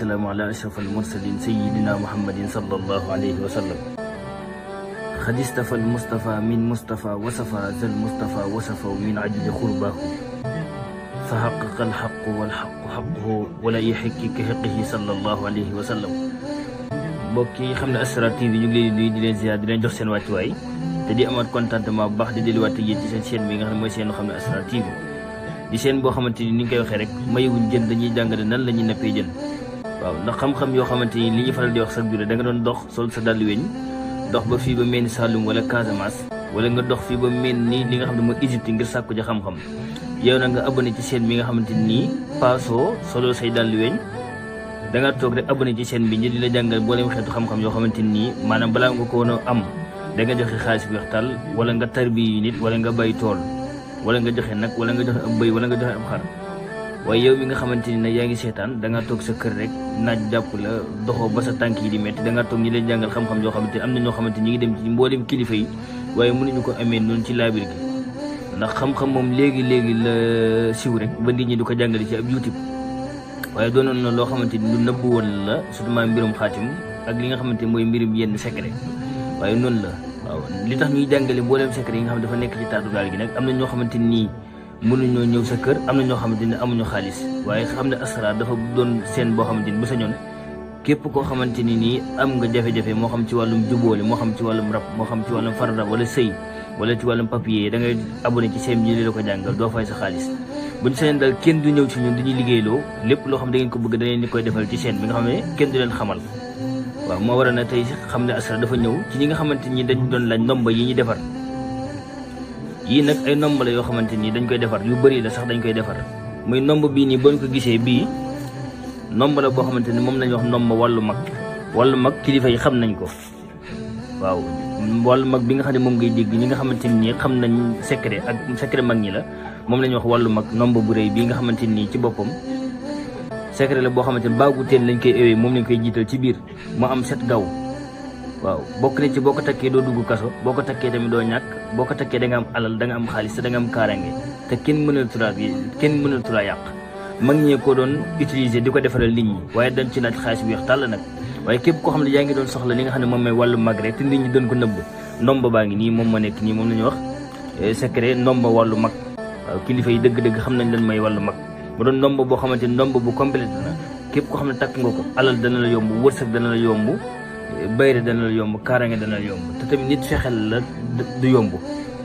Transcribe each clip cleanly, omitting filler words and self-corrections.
السلام على أشرف المرسلين سيدنا محمد صلى الله عليه وسلم. قد استفى المصطفى من مصطفى وصفى ذا المصطفى وصفه من عدد قرباه فحقق الحق والحق حقه ولا يحق كحقه صلى الله عليه وسلم. mbokk yi xam ne Asrar TV ñu ngi leen di nuyu di leen ziar di leen jox seen wàccuwaay te di amaat contentement bu baax di delluwaat ak yéen ci seen chaîne bi nga xam ne mooy seen xam ne Asrar TV di chaîne boo xamante ni nga koy waxee rek mayewuñ jën dañuy jàngale nan la ñuy nappee jën. waaw ndax xam-xam yoo xamante ni li ñu faral di wax sax biir da nga doon dox sol sa dàll weñ dox ba fii ba mel ni Saloum wala Casamance wala nga dox fii ba mel ni li nga xam ne mooy Égypte ngir sàkku ja xam-xam yow na nga abonné ci chaîne bi nga xamante ni paasoo solo say dàll weñ da nga toog rek abonné ci chaîne bi ñi di la jàngal mboolem xeetu xam-xam yoo xamante ni maanaam balaa nga ko woon a am da nga joxe xaalis bi waxtal wala nga tarbi nit wala nga bay tool wala nga joxe nag wala nga joxe ab bëy wala nga joxe ab xar. waaye yow mi nga xamante ni nag yaa ngi seetaan da nga toog sa kër rek naaj jàpp la doxoo ba sa tànk yi di métti da nga toog ñi leen jàngal xam-xam yoo xamante ni am na ñoo xamante ñi ngi dem ci mboolem kilifa yi waaye mënuñu ko amee noonu ci laabir gi ndax xam-xam moom léegi la siw rek ba nit ñi di ko jàngale ci ab YouTube waaye doonoon na loo xamante ni lu nëbbu woon la surtout maa mbirum xaatim ak li nga xamante ni mooy mbirum yenn secret waaye noonu la waaw li tax ñuy jàngale mboolem secret yi nga xam dafa nekk ci taatu gaal gi nag am na ñoo xamante nii mënuñoo ñëw sa kër am na ñoo xamante ne amuñu xaalis waaye xam ne Asrar dafa doon seen boo xamante ni bu sañoon képp koo xamante ni nii am nga jafe-jafe moo xam ci wàllum jubóole moo xam ci wàllum rab moo xam ci wàllum farrab wala sëy wala ci wàllum papier da ngay abonné ci seen bi la ko jàngal doo fay sa xaalis buñ sañoon daal kenn du ñëw ci ñun dañuy liggéeyloo lépp loo xam da ngeen ko bëgg da leen di koy defal ci chaîne bi nga xam ne kenn du leen xamal waaw moo waral na tey xam ne Asrar dafa ñëw ci ñi nga xamante ni dañ doon laaj ndomba yi ñuy defar yii nag ay nomb la yoo xamante ni dañ koy defar yu bëri la sax dañ koy defar muy nomb bii nii boo ko gisee bii nomb la boo xamante ni moom lañuy wax nomb wàllu mag kilifa yi xam nañ ko waaw wàllu mag bi nga xam ne moom ngay dégg ñi nga xamante ni xam nañ secret ak secret mag ñi la moom la ñuy wax wàllu mag nomb bu rëy bii nga xamante ni ci boppam secret la boo xamante ni baagu teen lañ koy ewee moom lañ koy jiital ci biir mu am 7 gaw waaw bokk na ci boo ko takkee doo dugg kaso boo ko takkee tamit doo ñàkk boo ko takkee da nga am alal da nga am xaalis te da nga am kaaraange te kenn mënul tulaa yàq mag ñee ko doon utiliser di ko defaral nit ñi waaye dañ ci laaj xaalis bi wax tàll nag waaye képp koo xam ne yaa ngi doon soxla li nga xam ne moom mooy wàllu mag rek te nit ñi doon ko nëbb ndomba baa ngi nii moom ma nekk nii moom la ñuy wax secret ndomba wàllu mag waaw kilifa yi dëgg-dëgg xam nañ lan may wàllu mag mu doon ndomba boo xamante ni ndomba bu complète na képp koo xam ne takk nga ko alal dana la yomb wërsëg dana la yomb bayre dana la yomb kaaraange dana la yomb te tamit nit fexel la du yomb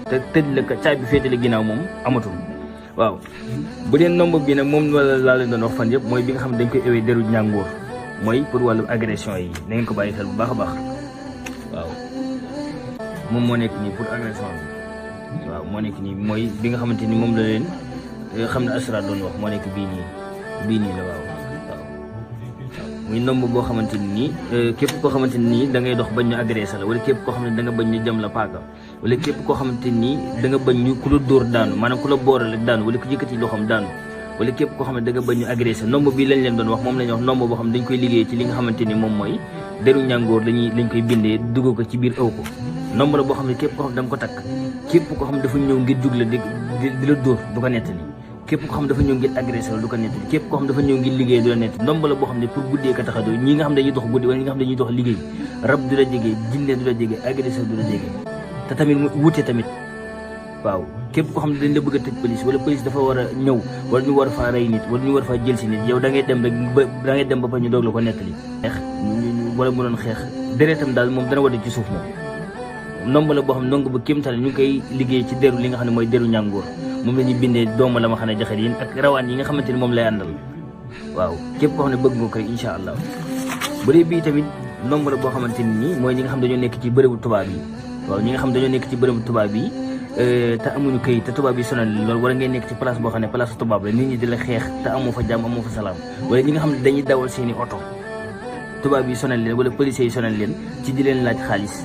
te tëj la caay bi féetale ginnaaw moom amatul waaw bu dee nomb bi nag moom wala laa leen doon wax fan yëpp mooy bi nga xam ne dañ koy ewee deru ñàngoor mooy pour wàllu agression yi na ngeen ko bàyyi xel bu baax a baax waaw moom moo nekk nii pour agression bi waaw moo nekk nii mooy bi nga xamante ni moom la leen xam ne Asrar doon wax moo nekk bii nii la waaw muy nomb boo xamante ni képp koo xamante ni da ngay dox bañ ñu agressé la wala képp koo xam ne da nga bañ ñu jëm la paaka wala képp koo xamante ni da nga bañ ñu ku la dóor daanu maanaam ku la boorale daanu wala ku yëkkati loxoom daanu wala képp koo xam ne da nga bañ ñu agressé nomb bi lañ leen doon wax moom la ñuy wax nomb boo xam ne dañ koy liggéey ci li nga xamante ni moom mooy deru ñàngoor lañ koy bindee dugg ko ci biir ëw ko nomb la boo xam ne képp koo xam ne da nga ko takk képp koo xam ne dafa ñëw ngir jug la di la dóor du ko nettali képp koo xam dafa ñëw ngir agressé la du ko nettali képp koo xam dafa ñëw ngir liggéey du la nettali ndomb la boo xam ne pour guddee ka tax a doy ñi nga xam dañuy dox guddi wala ñi nga xam dañuy dox liggéey rab du la jege jinne du la jege agressé du la jege te tamit mu wute tamit waaw képp koo xam ne dañ la bëgg a tëj police wala police dafa war a ñëw wala ñu war faa rey nit wala ñu war faa jël si nit yow da ngay dem rek ba fa ñu doog la ko nettali xeex wala mu doon xeex deretam daal moom dana wadde ci suuf moom ndomb la boo xam ne ndongo ba kéemtale ñu ngi koy liggéey ci deru li nga xam ne mooy deru ñàngoor moom la ñuy bindee doomu la ma xam ne jaxat yi ak rawaan yi nga xamante ni moom lay àndal waaw képp koo xam ne bëgg nga ko rek incha allah bu dee bii tamit nombre boo xamante ni nii mooy ñi nga xam dañoo nekk ci bërëbu tubaab yi waaw ñi nga xam dañoo nekk ci bërëbu tubaab yi te amuñu këyit te tubaab yi sonal loolu wala ngay nekk ci place boo xam ne place tubaab la nit ñi di la xeex te amoo fa jàmm amoo fa salaam wala ñi nga xam ne dañuy dawal seeni oto tubaab yi sonal leen wala policiers yi sonal leen ci di leen laaj xaalis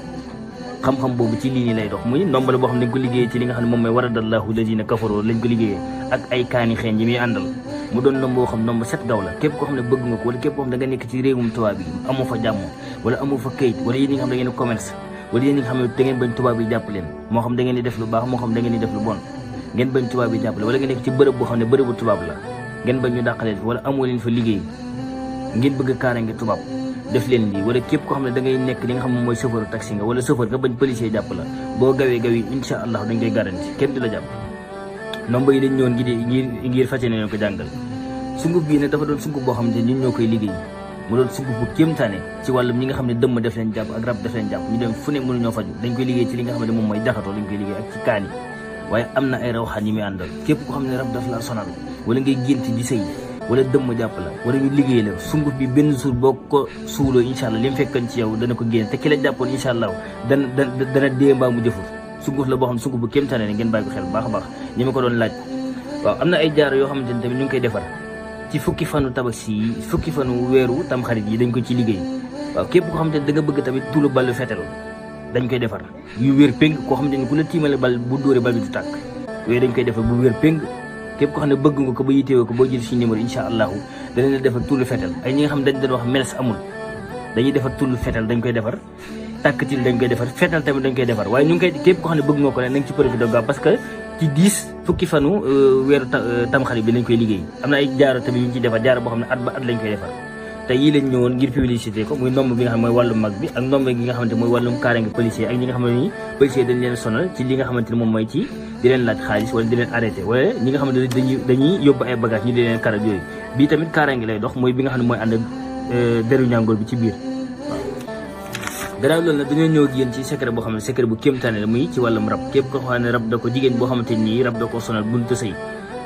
xam-xam boobu ci lii nii lay dox muy ndomb la boo xam ne dañ ko liggéeyee ci li nga xam ne moom mooy waradallahu lazina kafaroo lañ ko liggéeyee ak ay kaani xeeñ yi muy àndal mu doon ndomb boo xam ndomb 7 gaw la képp koo xam ne bëgg nga ko wala képp koo xam ne da nga nekk ci réewum tubaab yi amoo fa jàmm wala amoo fa këyit wala yéen ñi nga xam ne da ngeen commerce wala yéen ñi nga xam ne da ngeen bañ tubaab yi jàpp leen moo xam da ngeen di def lu baax moo xam da ngeen di def lu bon ngeen bañ tubaab yi jàppale wala nga nekk ci bërëb boo xam ne bërëbu tubaab la ngeen bañ ñu dàqaleen wala amoo leen fa liggéey ngeen bëgg kaaraange tubaab def leen lii. wala képp koo xam ne da ngay nekk li nga xam ne mooy chauffeur taxi nga wala chauffeur nga bañ policier jàpp la boo gawee gaw yi incha allah dañ koy garanti kenn du la jàpp. nomba yi dañ ñëwoon ngir fàcce ne leen ko jàngal. sunguf bii nag dafa doon sunguf boo xam ne ñun ñoo koy liggéey mu doon sunguf bu kéemtaane ci wàllum ñi nga xam ne dëmm def leen jàpp ak rab def leen jàpp ñu dem fu ne mënuñoo faju dañ koy liggéey ci li nga xam ne moom mooy jaxatoo dañ koy liggéey ak ci kaan yi waaye am na ay rawxaan yi muy àndal. képp koo xam ne rab daf la sonal wala ngay gént di sëy wala dëmm jàpp la wala ñu liggéey la sunguf bi benn suur boo ko suuloo incha allah li mu fekkan ci yow dana ko génn te ki la jàppoon incha allah dana dee mbaa mu jëfur. sunguf la boo xam ne sunguf bu kéemtaane ne ngeen bàyyi ko xel baax a baax ñi ma ko doon laaj. waaw am na ay jaaro yoo xamante ne tamit ñu ngi koy defar ci fukki fanu tabaski yi fukki fanu weeru tamxarit yi dañ ko ci liggéey. waaw képp koo xamante ne da nga bëgg tamit tuulu ballu fetel dañ koy defar yu wér péng koo xamante ne ku la tiimale bal bu dóore bal bi du tàkk yooyu dañ koy defar bu wér péng. képp koo xam ne bëgg nga ko ba yitewoo ko boo jël suñu numéro incha allahu danañ la defar tuulu fetel ay ñi nga xam ne dañ doon wax meles amul dañuy defar tuulu fetel dañ koy defar tàkkatil dañ koy defar fetal tamit dañ koy defar waaye ñu ngi koy képp koo xam ne bëgg nga ko ne nañ ci profité gaaw parce que ci 10 fukki fanu weeru tamxarit bi lañ koy liggéey. am na ay jaaro tamit yu ñu ciy defar jaaro boo xam ne at ba at lañ koy defar te yii lañ ñëwoon ngir publicité ko muy ndomb bi nga xam ne mooy wàllum mag bi ak ndomb gi nga xamante mooy wàllum kaaraange policier ak ñi nga xam ne nii policier dañ leen sonal ci li nga xamante ne moom mooy ci di leen laaj xaalis wala di leen arrêté wala ñi nga xam ne dañuy yóbbu ay bagage ñu di leen karab yooyu bii tamit kaaraange lay dox mooy bi nga xam ne mooy ànd ak deru ñàngoor bi ci biir. waaw gannaaw loolu nag dañoo ñëw ak yéen ci secret boo xam ne secret bu kéemtaane la muy ci wàllum rab képp koo xam ne rab da ko jigéen boo xamante nii rab da ko sonal buntu sëy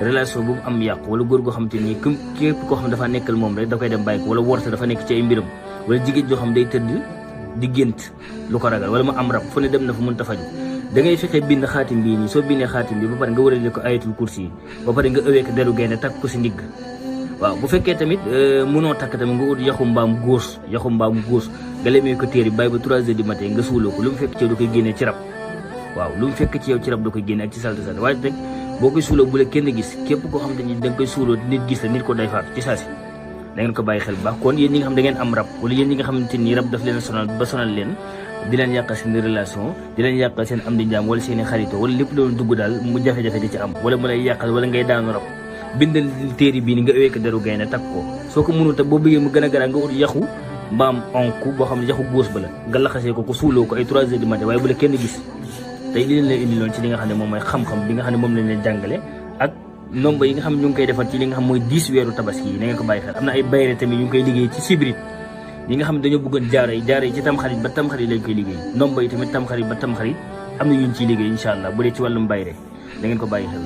relation bu mu am yàqu wala góor goo xamante nii képp koo xam ne dafa nekkal moom rek da koy dem bàyyi ko wala worte dafa nekk ci ay mbiram wala jigéen joo xam day tëdd di gént lu ko ragal wala mu am rab fu ne dem na fu mën ta faju da ngay fexe bind xaatim bii nii soo bindee xaatim bi ba pare nga wërale ko ayatul kursi yi ba pare nga ëwee ko deru gaynde takk ko si ndigg. waaw bu fekkee tamit mënoo takk tamit nga ut yaxu mbaam góos nga lemee ko téere bàyyi ba 3 heures du matin nga suuloo ko lu mu fekk ci yow da koy génnee ci rab. waaw lu mu fekk ci yow ci rab da koy génne ak ci salte waaye rek boo koy suuloo bu la kenn gis képp koo xam ne da nga koy suuloo nit gis la nit ko day faatu ci saasi da ngeen ko bàyyi xel bu baax. kon yéen ñi nga xam da ngeen am rab wala yéen ñi nga xamante ni rab daf leen sonal ba sonal leen di leen yàqal seen relation di leen yàqal seen am di njaam wala seen i xarito wala lépp loolu dugg daal mu jafe-jafe di ci am wala mu lay yàqal wala ngay daanu rab bindal téere bii ni nga ëwee ko deru gaynde takk ko soo ko mënul te boo bëggee mu gën a garaan nga ut yaxu mbaam onku boo xam ne yaxu góos ba la nga laxasee ko suuloo ko ay 3 heures du matin waaye bu la kenn gis. tey li leen lay indi loon ci li nga xam ne moom mooy xam-xam bi nga xam ne moom lañ leen jàngale ak nomba yi nga xam ne ñu ngi koy defar ci li nga xam mooy 10 weeru tabaski yi na ngeen ko bàyyi xel. am na ay bayre tamit ñu ngi koy liggéey ci sibrit yi nga xam ne dañoo bëggoon jaaro yi ci tamxarit ba tamxarit lañ koy liggéey nomba yi tamit tamxarit ba tamxarit am na yuñ ciy liggéey incha allah bu dee ci wàllum bayre da ngeen ko bàyyi xel.